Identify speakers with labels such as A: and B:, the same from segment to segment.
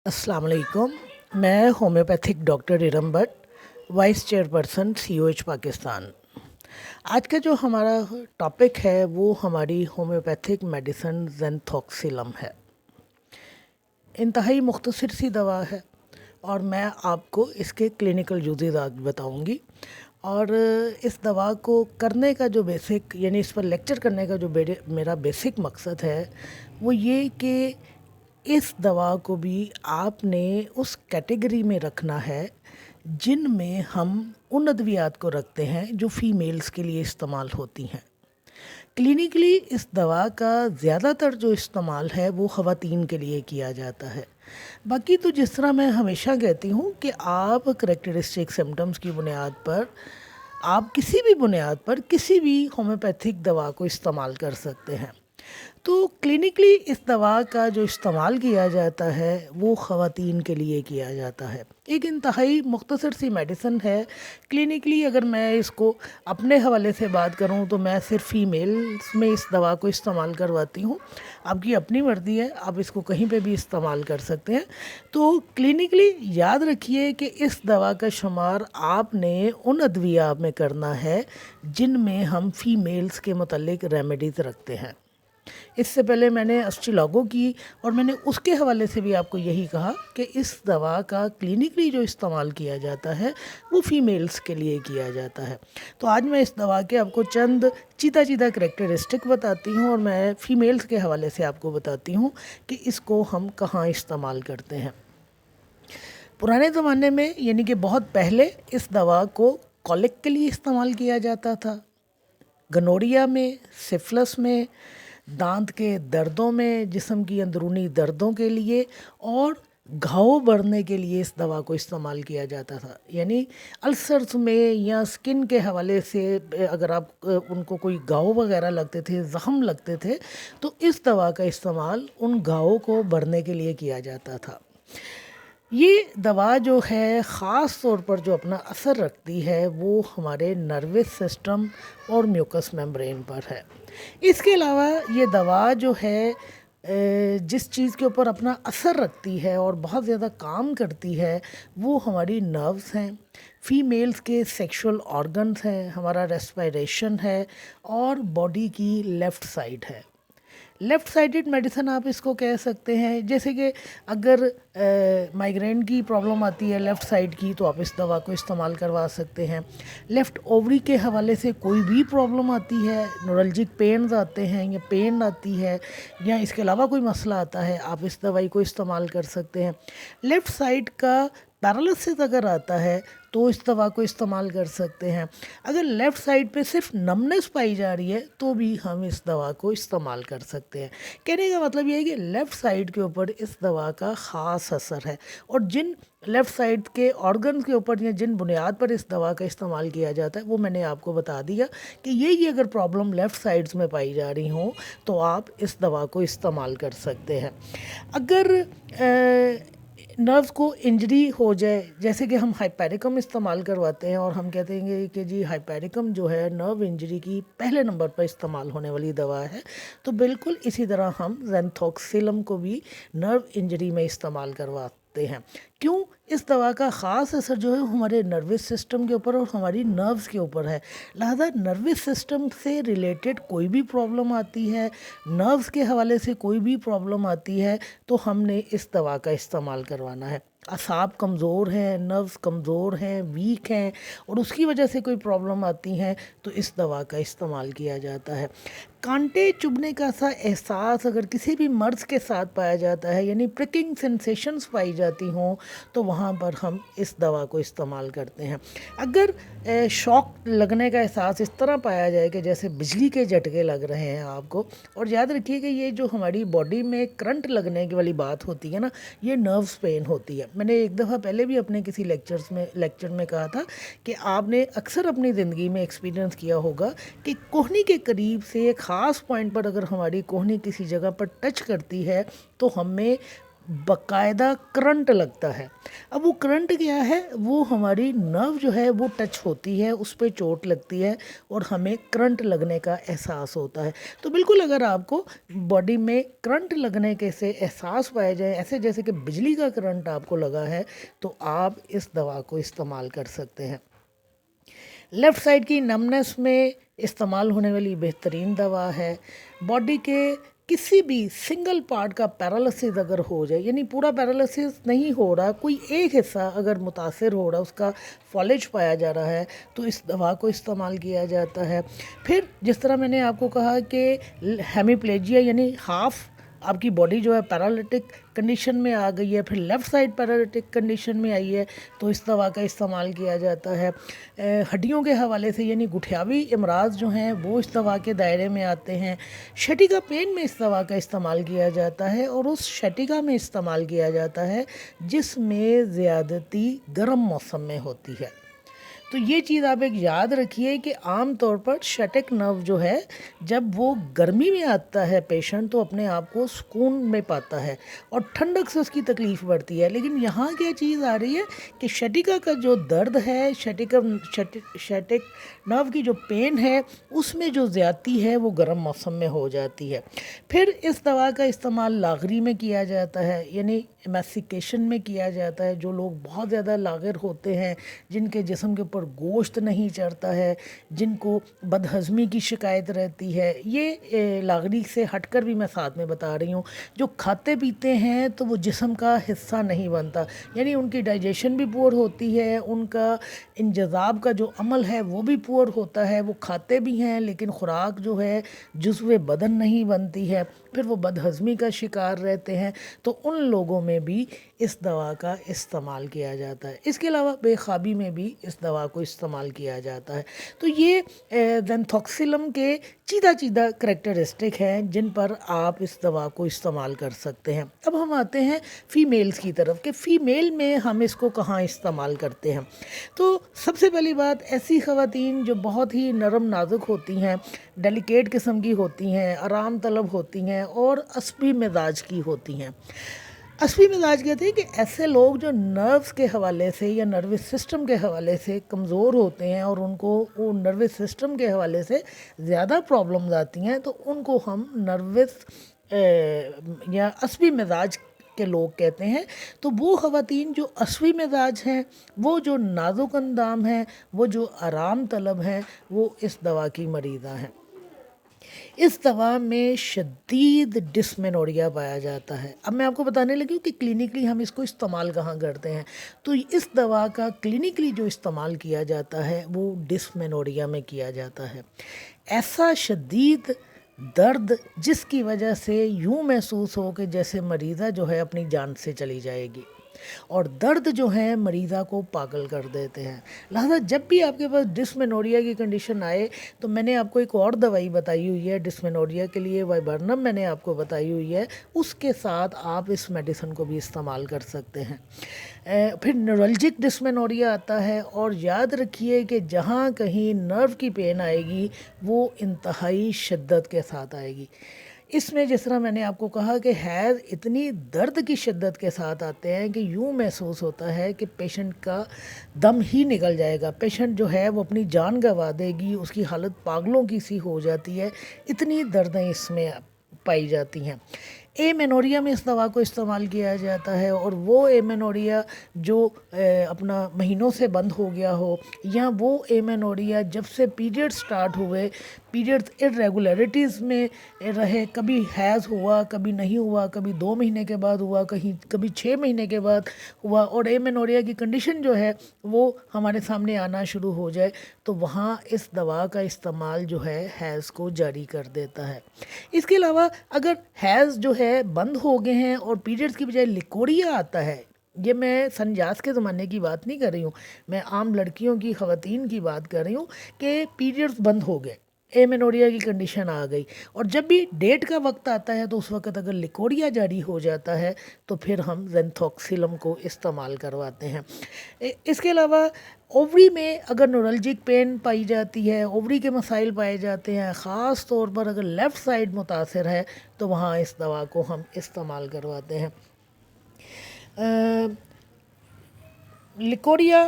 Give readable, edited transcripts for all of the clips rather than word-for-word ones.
A: अस्सलाम वालेकुम। मैं homeopathic doctor Iram Bhatt, vice chairperson COH Pakistan. आज का जो हमारा टॉपिक है वो हमारी होम्योपैथिक मेडिसिन ज़ेंथोक्सिलम है। इंतहाई मुख्तसर सी दवा है और मैं आपको इसके क्लिनिकल यूजेस आज बताऊंगी। और इस दवा को करने का जो बेसिक यानी इस पर लेक्चर करने का जो मेरा बेसिक मकसद है वो ये कि इस दवा को भी आपने उस कैटेगरी में रखना है जिनमें हम उन अद्वियात को रखते हैं जो फीमेल्स के लिए इस्तेमाल होती हैं। क्लिनिकली इस दवा का ज़्यादातर जो इस्तेमाल है वो ख़वातीन के लिए किया जाता है। बाकी तो जिस तरह मैं हमेशा कहती हूँ कि आप करैक्टरिस्टिक सिम्टम्स की बुनियाद पर आप किसी भी बुनियाद पर किसी भी होम्योपैथिक दवा को इस्तेमाल कर सकते हैं। तो क्लिनिकली इस दवा का जो इस्तेमाल किया जाता है वो ख़वातीन के लिए किया जाता है। एक इंतहाई मुख्तसर सी मेडिसिन है। क्लिनिकली अगर मैं इसको अपने हवाले से बात करूं तो मैं सिर्फ फीमेल्स में इस दवा को इस्तेमाल करवाती हूं। आपकी अपनी मर्ज़ी है, आप इसको कहीं पे भी इस्तेमाल कर सकते हैं। तो क्लिनिकली याद रखिए कि इस दवा का शुमार आपने उन अद्विया में करना है जिनमें हम फीमेल्स के मुतल्लिक रेमेडीज़ रखते हैं। इससे पहले मैंने अस्टिलागो की और मैंने उसके हवाले से भी आपको यही कहा कि इस दवा का क्लिनिकली जो इस्तेमाल किया जाता है वो फीमेल्स के लिए किया जाता है। तो आज मैं इस दवा के आपको चंद चीता करैक्टरिस्टिक बताती हूँ और मैं फ़ीमेल्स के हवाले से आपको बताती हूँ कि इसको हम कहाँ इस्तेमाल करते हैं। पुराने ज़माने में यानी कि बहुत पहले इस दवा को कॉलिक के लिए इस्तेमाल किया जाता था, गनोरिया में, सिफिलिस में, दांत के दर्दों में, जिस्म की अंदरूनी दर्दों के लिए और घाव भरने के लिए इस दवा को इस्तेमाल किया जाता था। यानी अल्सर्स में या स्किन के हवाले से अगर आप उनको कोई घाव वगैरह लगते थे, ज़ख़म लगते थे, तो इस दवा का इस्तेमाल उन घावों को भरने के लिए किया जाता था। ये दवा जो है ख़ास तौर पर जो अपना असर रखती है वो हमारे नर्वस सिस्टम और म्यूकस मेम्ब्रेन पर है। इसके अलावा ये दवा जो है जिस चीज़ के ऊपर अपना असर रखती है और बहुत ज़्यादा काम करती है वो हमारी नर्व्स हैं, फीमेल्स के सेक्सुअल ऑर्गन्स हैं, हमारा रेस्पिरेशन है और बॉडी की लेफ़्ट साइड है। लेफ़्ट साइडेड मेडिसिन आप इसको कह सकते हैं। जैसे कि अगर माइग्रेन की प्रॉब्लम आती है लेफ़्ट साइड की तो आप इस दवा को इस्तेमाल करवा सकते हैं। लेफ़्ट ओवरी के हवाले से कोई भी प्रॉब्लम आती है, न्यूरल्जिक पेन्स आते हैं या पेन आती है या इसके अलावा कोई मसला आता है, आप इस दवाई को इस्तेमाल कर सकते हैं। लेफ़्ट साइड का पैरालिसिस अगर आता है तो इस दवा को इस्तेमाल कर सकते हैं। अगर लेफ़्ट साइड पे सिर्फ नमनेस पाई जा रही है तो भी हम इस दवा को इस्तेमाल कर सकते हैं। कहने का मतलब ये है कि लेफ़्ट साइड के ऊपर इस दवा का ख़ास असर है और जिन लेफ़्ट साइड के ऑर्गन के ऊपर या जिन बुनियाद पर इस दवा का इस्तेमाल किया जाता है वो मैंने आपको बता दिया कि ये अगर प्रॉब्लम लेफ़्ट साइड्स में पाई जा रही हो तो आप इस दवा को इस्तेमाल कर सकते हैं। अगर नर्व्स को इंजरी हो जाए, जैसे कि हम हाइपेरिकम इस्तेमाल करवाते हैं और हम कहते हैं कि जी हाइपेरिकम जो है नर्व इंजरी की पहले नंबर पर इस्तेमाल होने वाली दवा है, तो बिल्कुल इसी तरह हम ज़ेंथोक्सिलम को भी नर्व इंजरी में इस्तेमाल करवाते हैं। क्यों? इस दवा का ख़ास असर जो है हमारे नर्वस सिस्टम के ऊपर और हमारी नर्व्स के ऊपर है। लिहाजा नर्वस सिस्टम से रिलेटेड कोई भी प्रॉब्लम आती है, नर्व्स के हवाले से कोई भी प्रॉब्लम आती है तो हमने इस दवा का इस्तेमाल करवाना है। असाब कमज़ोर हैं, नर्व्स कमज़ोर हैं, वीक हैं और उसकी वजह से कोई प्रॉब्लम आती हैं तो इस दवा का इस्तेमाल किया जाता है। कांटे चुभने का सा एहसास अगर किसी भी मर्ज़ के साथ पाया जाता है यानी प्रिकिंग सेंसेशंस पाई जाती हों तो वहाँ पर हम इस दवा को इस्तेमाल करते हैं। अगर शॉक लगने का एहसास इस तरह पाया जाए कि जैसे बिजली के झटके लग रहे हैं आपको, और याद रखिए कि ये जो हमारी बॉडी में करंट लगने की वाली बात होती है ना, ये नर्व्स पेन होती है। मैंने एक दफ़ा पहले भी अपने किसी लेक्चर में कहा था कि आपने अक्सर अपनी ज़िंदगी में एक्सपीरियंस किया होगा कि कोहनी के करीब से एक ख़ास पॉइंट पर अगर हमारी कोहनी किसी जगह पर टच करती है तो हमें باقاعدہ کرنٹ لگتا ہے. اب وہ کرنٹ کیا ہے؟ وہ ہماری نرو جو ہے وہ ٹچ ہوتی ہے، اس پہ چوٹ لگتی ہے اور ہمیں کرنٹ لگنے کا احساس ہوتا ہے. تو بالکل اگر آپ کو باڈی میں کرنٹ لگنے کے سے احساس پائے جائیں، ایسے جیسے کہ بجلی کا کرنٹ آپ کو لگا ہے، تو آپ اس دوا کو استعمال کر سکتے ہیں. لیفٹ سائڈ کی نمنس میں استعمال ہونے والی بہترین دوا ہے. باڈی کے کسی بھی سنگل پارٹ کا پیرالسس اگر ہو جائے، یعنی پورا پیرالسس نہیں ہو رہا، کوئی ایک حصہ اگر متاثر ہو رہا، اس کا فالج پایا جا رہا ہے، تو اس دوا کو استعمال کیا جاتا ہے. پھر جس طرح میں نے آپ کو کہا کہ ہیمیپلیجیا یعنی ہاف آپ کی باڈی جو ہے پیرالٹک کنڈیشن میں آ گئی ہے، پھر لیفٹ سائڈ پیرالٹک کنڈیشن میں آئی ہے، تو اس دوا کا استعمال کیا جاتا ہے. ہڈیوں کے حوالے سے یعنی گٹھیاوی امراض جو ہیں وہ اس دوا کے دائرے میں آتے ہیں. شٹیکا پین میں اس دوا کا استعمال کیا جاتا ہے، اور اس شٹیکا میں استعمال کیا جاتا ہے جس میں زیادتی گرم موسم میں ہوتی ہے. تو یہ چیز آپ ایک یاد رکھیے کہ عام طور پر شٹک نرو جو ہے، جب وہ گرمی میں آتا ہے پیشنٹ، تو اپنے آپ کو سکون میں پاتا ہے اور ٹھنڈک سے اس کی تکلیف بڑھتی ہے. لیکن یہاں کیا چیز آ رہی ہے کہ شٹیکا کا جو درد ہے، شٹک نرو کی جو پین ہے، اس میں جو زیادتی ہے وہ گرم موسم میں ہو جاتی ہے. پھر اس دوا کا استعمال لاغری میں کیا جاتا ہے، یعنی ایمیسیکیشن میں کیا جاتا ہے. جو لوگ بہت زیادہ لاغر ہوتے ہیں، جن کے جسم کے اوپر گوشت نہیں چڑھتا ہے، جن کو بدہضمی کی شکایت رہتی ہے، یہ لاغری سے ہٹ کر بھی میں ساتھ میں بتا رہی ہوں. جو کھاتے پیتے ہیں تو وہ جسم کا حصہ نہیں بنتا، یعنی ان کی ڈائجیشن بھی پور ہوتی ہے، ان کا انجذاب کا جو عمل ہے وہ بھی پور ہوتا ہے. وہ کھاتے بھی ہیں لیکن خوراک جو ہے جزو بدن نہیں بنتی ہے، پھر وہ بدہضمی کا شکار رہتے ہیں. تو ان لوگوں میں بھی اس دوا کا استعمال کیا جاتا ہے. اس کے علاوہ بے خوابی میں بھی اس دوا کو استعمال کیا جاتا ہے. تو یہ زینتھوکسیلم کے چیدہ کریکٹرسٹک ہیں جن پر آپ اس دوا کو استعمال کر سکتے ہیں. اب ہم آتے ہیں فیمیلز کی طرف کہ فیمیل میں ہم اس کو کہاں استعمال کرتے ہیں. تو سب سے پہلی بات، ایسی خواتین جو بہت ہی نرم نازک ہوتی ہیں، ڈیلیکیٹ قسم کی ہوتی ہیں، آرام طلب ہوتی ہیں اور عصبی مزاج کی ہوتی ہیں. عصبی مزاج کہتے ہیں کہ ایسے لوگ جو نروس کے حوالے سے یا نروس سسٹم کے حوالے سے کمزور ہوتے ہیں اور ان کو وہ نروس سسٹم کے حوالے سے زیادہ پرابلمز آتی ہیں، تو ان کو ہم نروس یا عصبی مزاج کے لوگ کہتے ہیں. تو وہ خواتین جو عصبی مزاج ہیں، وہ جو نازک اندام ہیں، وہ جو آرام طلب ہیں، وہ اس دوا کی مریضہ ہیں. اس دوا میں شدید ڈسمینوریا پایا جاتا ہے. اب میں آپ کو بتانے لگی ہوں کہ کلینکلی ہم اس کو استعمال کہاں کرتے ہیں. تو اس دوا کا کلینکلی جو استعمال کیا جاتا ہے وہ ڈسمینوریا میں کیا جاتا ہے. ایسا شدید درد جس کی وجہ سے یوں محسوس ہو کہ جیسے مریضہ جو ہے اپنی جان سے چلی جائے گی، اور درد جو ہے مریضہ کو پاگل کر دیتے ہیں. لہذا جب بھی آپ کے پاس ڈسمینوریا کی کنڈیشن آئے، تو میں نے آپ کو ایک اور دوائی بتائی ہوئی ہے ڈسمینوریا کے لیے، وائبرنم میں نے آپ کو بتائی ہوئی ہے، اس کے ساتھ آپ اس میڈیسن کو بھی استعمال کر سکتے ہیں. پھر نیورلجک ڈسمینوریا آتا ہے، اور یاد رکھیے کہ جہاں کہیں نرو کی پین آئے گی وہ انتہائی شدت کے ساتھ آئے گی. اس میں جس طرح میں نے آپ کو کہا کہ حیض اتنی درد کی شدت کے ساتھ آتے ہیں کہ یوں محسوس ہوتا ہے کہ پیشنٹ کا دم ہی نکل جائے گا، پیشنٹ جو ہے وہ اپنی جان گنوا دے گی، اس کی حالت پاگلوں کی سی ہو جاتی ہے، اتنی دردیں اس میں پائی جاتی ہیں. ایمینوریا میں اس دوا کو استعمال کیا جاتا ہے، اور وہ ایمینوریا جو اپنا مہینوں سے بند ہو گیا ہو، یا وہ ایمینوریا جب سے پیریڈ سٹارٹ ہوئے، پیریڈ ارریگولیرٹیز میں رہے، کبھی حیض ہوا کبھی نہیں ہوا، کبھی 2 مہینے کے بعد ہوا، کبھی 6 مہینے کے بعد ہوا، اور ایمینوریا کی کنڈیشن جو ہے وہ ہمارے سامنے آنا شروع ہو جائے، تو وہاں اس دوا کا استعمال جو ہے حیض کو جاری کر دیتا ہے. اس کے علاوہ اگر حیض جو ہے بند ہو گئے ہیں اور پیریڈز کی بجائے لیکوریا آتا ہے، یہ میں سنجاس کے زمانے کی بات نہیں کر رہی ہوں، میں عام لڑکیوں کی، خواتین کی بات کر رہی ہوں کہ پیریڈز بند ہو گئے، ایمینوریا کی کنڈیشن آ گئی، اور جب بھی ڈیٹ کا وقت آتا ہے تو اس وقت اگر لیکوریا جاری ہو جاتا ہے تو پھر ہم زینتھوکسیلم کو استعمال کرواتے ہیں. اس کے علاوہ اووری میں اگر نیورلجک پین پائی جاتی ہے، اووری کے مسائل پائے جاتے ہیں، خاص طور پر اگر لیفٹ سائڈ متاثر ہے، تو وہاں اس دوا کو ہم استعمال کرواتے ہیں. लिकोरिया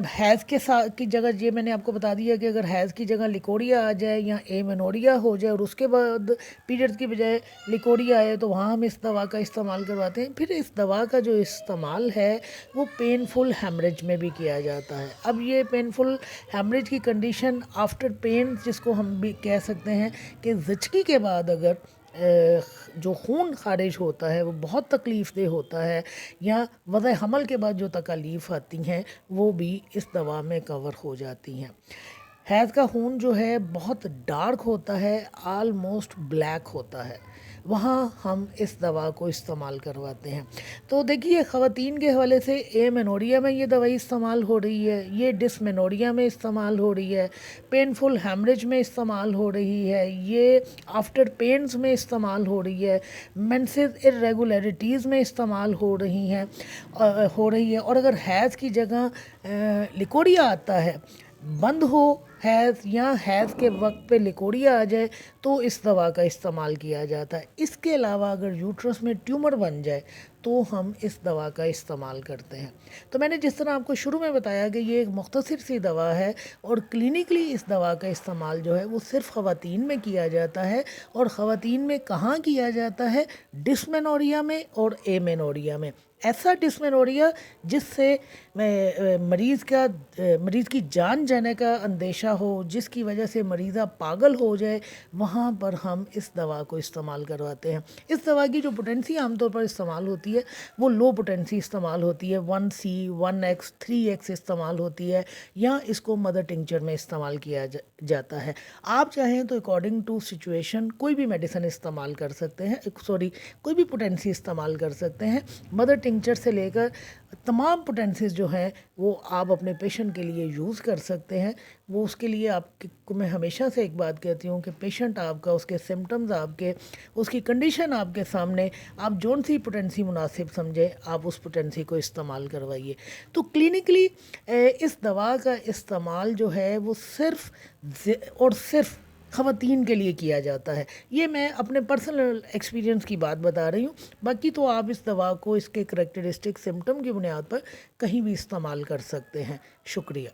A: हैज़ के साथ की जगह, ये मैंने आपको बता दिया कि अगर हैज़ की जगह लिकोरिया आ जाए या एमेनोरिया हो जाए और उसके बाद पीरियड्स की बजाय लिकोरिया आए, तो वहाँ हम इस दवा का इस्तेमाल करवाते हैं। फिर इस दवा का जो इस्तेमाल है वो पेनफुल हेमरेज में भी किया जाता है। अब ये पेनफुल हेमरेज की कंडीशन आफ्टर पेन, जिसको हम भी कह सकते हैं कि ज़चकी के बाद अगर जो खून खारिज होता है वो बहुत तकलीफ़ दह होता है, या वज़े हमल के बाद जो तकालीफ़ आती हैं वो भी इस दवा में कवर हो जाती हैं। हैज़ का खून जो है बहुत डार्क होता है, आलमोस्ट ब्लैक होता है, वहाँ हम इस दवा को इस्तेमाल करवाते हैं। तो देखिए, ख़वातीन के हवाले से एमेनोरिया में ये दवाई इस्तेमाल हो रही है, ये डिसमेनोरिया में इस्तेमाल हो रही है, पेनफुल हेमरेज में इस्तेमाल हो रही है, ये आफ्टर पेन्स में इस्तेमाल हो रही है, मेंसेस इर्रेगुलरिटीज़ में इस्तेमाल हो रही है। और अगर हैज़ की जगह लिकोरिया आता है, बंद हो हैज़ या हैज़ के वक्त पे लिकोरिया आ जाए, तो इस दवा का इस्तेमाल किया जाता है। इसके अलावा अगर यूट्रस में ट्यूमर बन जाए तो हम इस दवा का इस्तेमाल करते हैं। तो मैंने जिस तरह आपको शुरू में बताया कि ये एक मुख्तसर सी दवा है, और क्लिनिकली इस दवा का इस्तेमाल जो है वो सिर्फ ख़वातीन में किया जाता है। और ख़वातीन में कहाँ किया जाता है? डिस्मेनोरिया में और एमेनोरिया में। ऐसा डिस्मेनोरिया जिससे मरीज़ की जान जाने का अंदेशा हो, जिसकी वजह से मरीज़ा पागल हो जाए, वहाँ पर हम इस दवा को इस्तेमाल करवाते हैं। इस दवा की जो पोटेंसी आमतौर पर इस्तेमाल होती है वो लो पोटेंसी इस्तेमाल होती है, 1C 1X 3X इस्तेमाल होती है, या इसको मदर टिंचर में इस्तेमाल किया जाता है। आप चाहें तो अकॉर्डिंग टू सिचुएशन कोई भी मेडिसिन इस्तेमाल कर सकते हैं, कोई भी पोटेंसी इस्तेमाल कर सकते हैं। मदर टिंचर से लेकर तमाम पोटेंसीज जो हैं वो आप अपने पेशेंट के लिए यूज़ कर सकते हैं। वो उसके लिए आपको मैं हमेशा से एक बात कहती हूँ कि पेशेंट आपका, उसके सिम्टम्स आपके, उसकी कंडीशन आपके सामने, आप जौन सी पोटेंसी मुनासिब समझे आप उस पोटेंसी को इस्तेमाल करवाइए। तो क्लिनिकली इस दवा का इस्तेमाल जो है वो सिर्फ और सिर्फ ख़वातीन के लिए किया जाता है। ये मैं अपने पर्सनल एक्सपीरियंस की बात बता रही हूँ। बाकी तो आप इस दवा को इसके करैक्टरिस्टिक सिम्टम की बुनियाद पर कहीं भी इस्तेमाल कर सकते हैं। शुक्रिया।